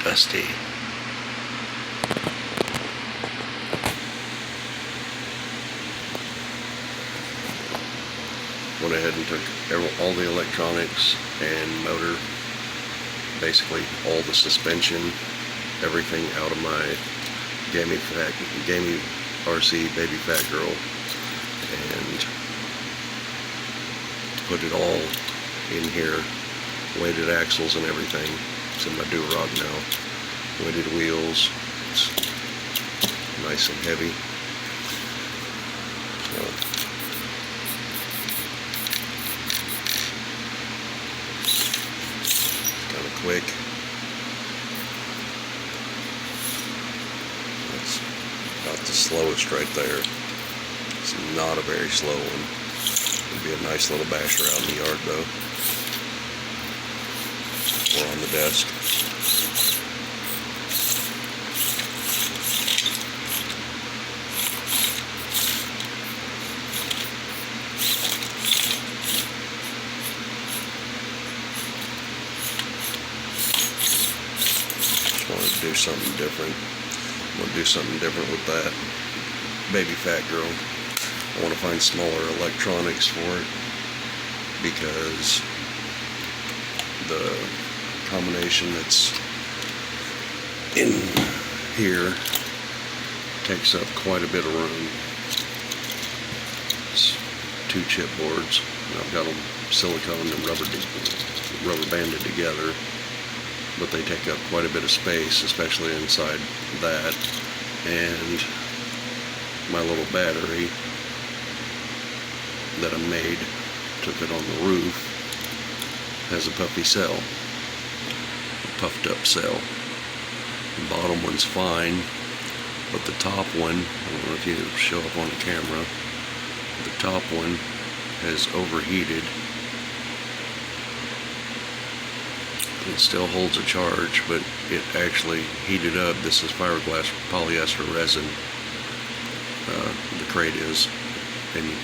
dusty. Went ahead and took all the electronics and motor, basically all the suspension, everything out of my Gamyrc Baby Fat Girl, and put it all in here. Weighted axles and everything. It's in my DOOROK now. Weighted wheels. It's nice and heavy. So, kind of quick. That's about the slowest right there. It's not a very slow one. It'd be a nice little basher out in the yard though, or on the desk. Just wanted to do something different. I'm going to do something different with that Baby Fat Girl. I want to find smaller electronics for it because the combination that's in here takes up quite a bit of room. It's 2 chipboards, and I've got them silicone and rubber banded together, but they take up quite a bit of space, especially inside that. And my little battery that I made, took it on the roof, has a puffy cell, a puffed up cell. The bottom one's fine, but the top one, I don't know if you show up on the camera, the top one has overheated. It still holds a charge, but it actually heated up. This is fiberglass polyester resin. The crate is, and in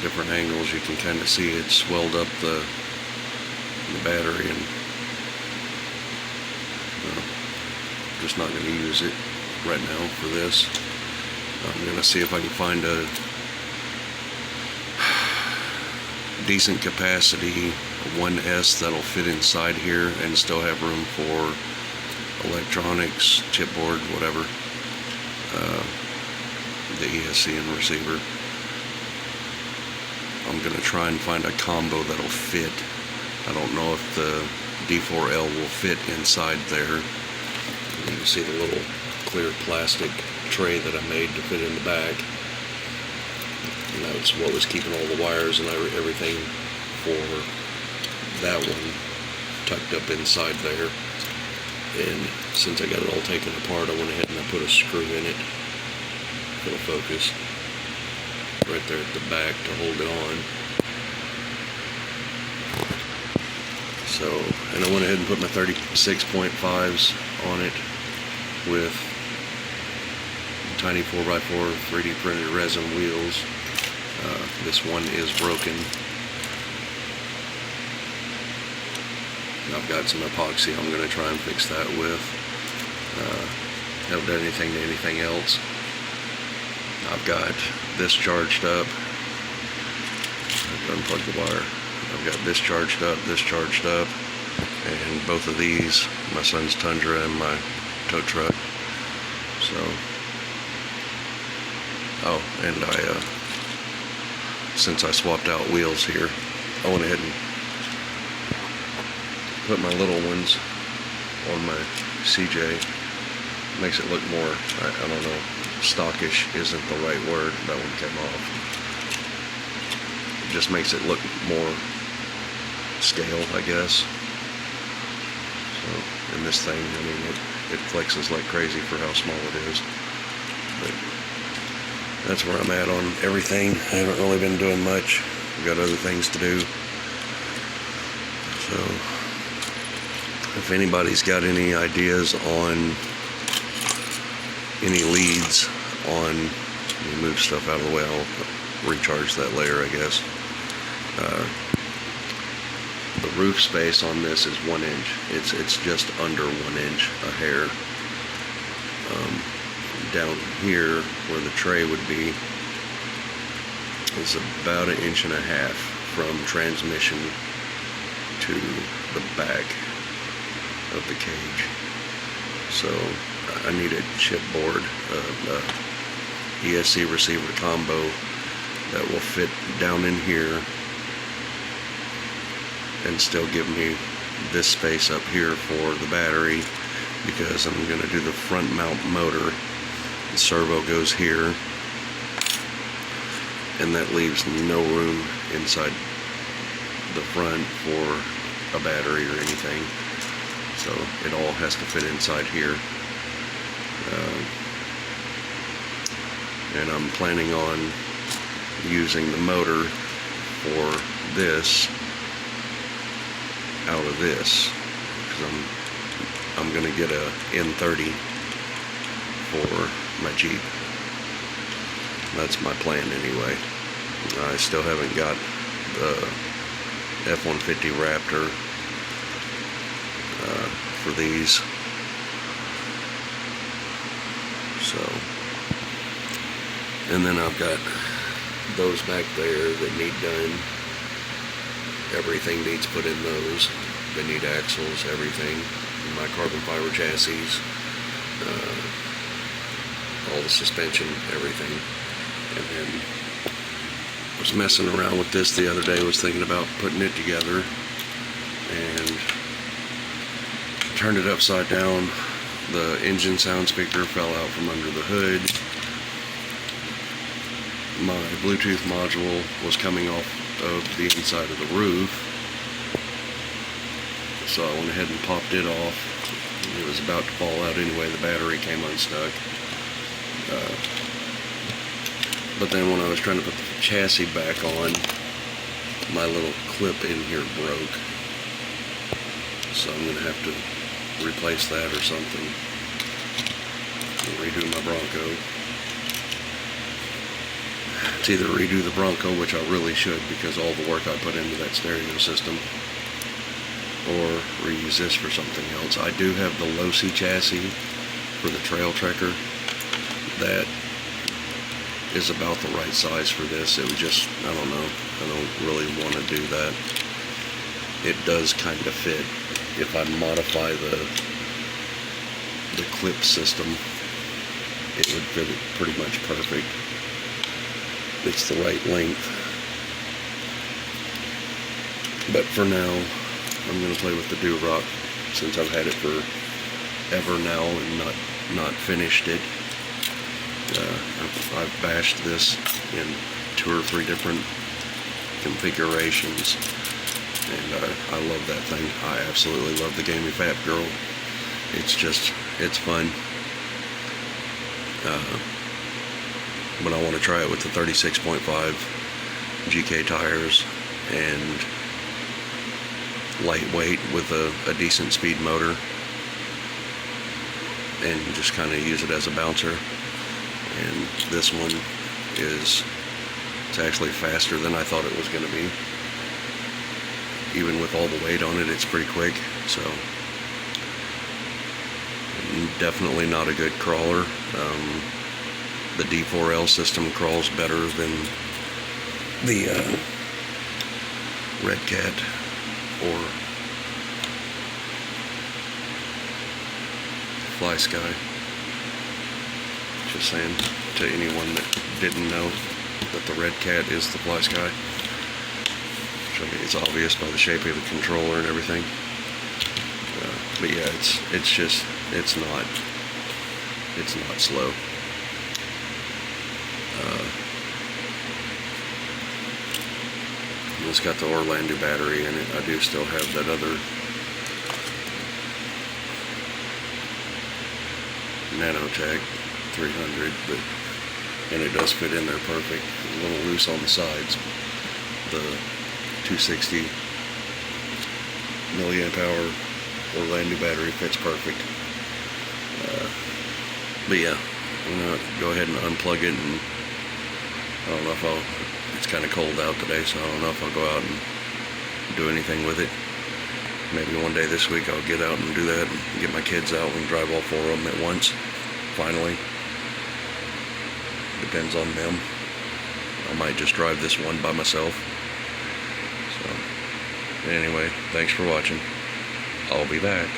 different angles you can kind of see it swelled up the battery, and I'm just not going to use it right now for this. I'm going to see if I can find a decent capacity 1S that'll fit inside here and still have room for electronics, chipboard, whatever, the ESC and receiver. I'm going to try and find a combo that'll fit. I don't know if the D4L will fit inside there. You can see the little clear plastic tray that I made to fit in the back. And that's what was keeping all the wires and everything for that one tucked up inside there. And since I got it all taken apart, I went ahead and I put a screw in it. It'll focus right there at the back to hold it on. So, and I went ahead and put my 36.5s on it with Tiny4x4 3D printed resin wheels. This one is broken. I've got some epoxy I'm going to try and fix that with. Haven't done anything to anything else. I've got this charged up. I've unplugged the wire. I've got this charged up, and both of these, my son's Tundra and my tow truck. So, oh, and since I swapped out wheels here, I went ahead and put my little ones on my CJ. Makes it look more, I don't know, stockish isn't the right word. That one came off. It just makes it look more scale, I guess. So, and this thing, I mean, it flexes like crazy for how small it is. But that's where I'm at on everything. I haven't really been doing much. I've got other things to do. So, if anybody's got any ideas on any leads on, let me move stuff out of the way, I'll recharge that later, I guess. The roof space on this is 1 inch. It's just under 1 inch, a hair. Down here where the tray would be is about 1.5 inches from transmission to the back of the cage. So I need a chipboard, ESC receiver combo that will fit down in here and still give me this space up here for the battery, because I'm going to do the front mount motor. The servo goes here, and that leaves no room inside the front for a battery or anything, so it all has to fit inside here. And I'm planning on using the motor for this out of this, because I'm gonna get a N30 for my Jeep. That's my plan anyway. I still haven't got the F-150 Raptor for these, so, and then I've got those back there that need done. Everything needs put in those. They need axles, everything. My carbon fiber chassis, all the suspension, everything. And then I was messing around with this the other day, was thinking about putting it together, and turned it upside down. The engine sound speaker fell out from under the hood. My Bluetooth module was coming off of the inside of the roof, so I went ahead and popped it off. It was about to fall out anyway. The battery came unstuck. But then when I was trying to put the chassis back on, my little clip in here broke. So I'm going to have to replace that or something. Redo my Bronco. It's either redo the Bronco, which I really should because all the work I put into that stereo system, or reuse this for something else. I do have the low-C chassis for the Trail Trekker. That is about the right size for this. It would just, I don't know, I don't really want to do that. It does kind of fit. If I modify the clip system, it would fit it pretty much perfect. It's the right length. But for now, I'm going to play with the DOOROK, since I've had it for ever now and not finished it. I've bashed this in 2 or 3 different configurations, and I love that thing. I absolutely love the Gamey Fat Girl. It's fun. But I want to try it with the 36.5 GK tires and lightweight with a decent speed motor, and just kind of use it as a bouncer. And this one it's actually faster than I thought it was going to be. Even with all the weight on it, it's pretty quick. So definitely not a good crawler. The D4L system crawls better than the Red Cat or Fly Sky. Just saying to anyone that didn't know that the Red Cat is the Fly Sky. Which, I mean, it's obvious by the shape of the controller and everything. But yeah, it's not slow. It's got the Orlando battery in it. I do still have that other Nanotech 300, and it does fit in there perfect. It's a little loose on the sides. The 260 milliamp hour Orlando battery fits perfect. But yeah, I'm gonna go ahead and unplug it, and I don't know if it's kind of cold out today, so I don't know if I'll go out and do anything with it. Maybe one day this week I'll get out and do that and get my kids out and drive all 4 of them at once, finally. Depends on them. I might just drive this one by myself. So, anyway, thanks for watching. I'll be back.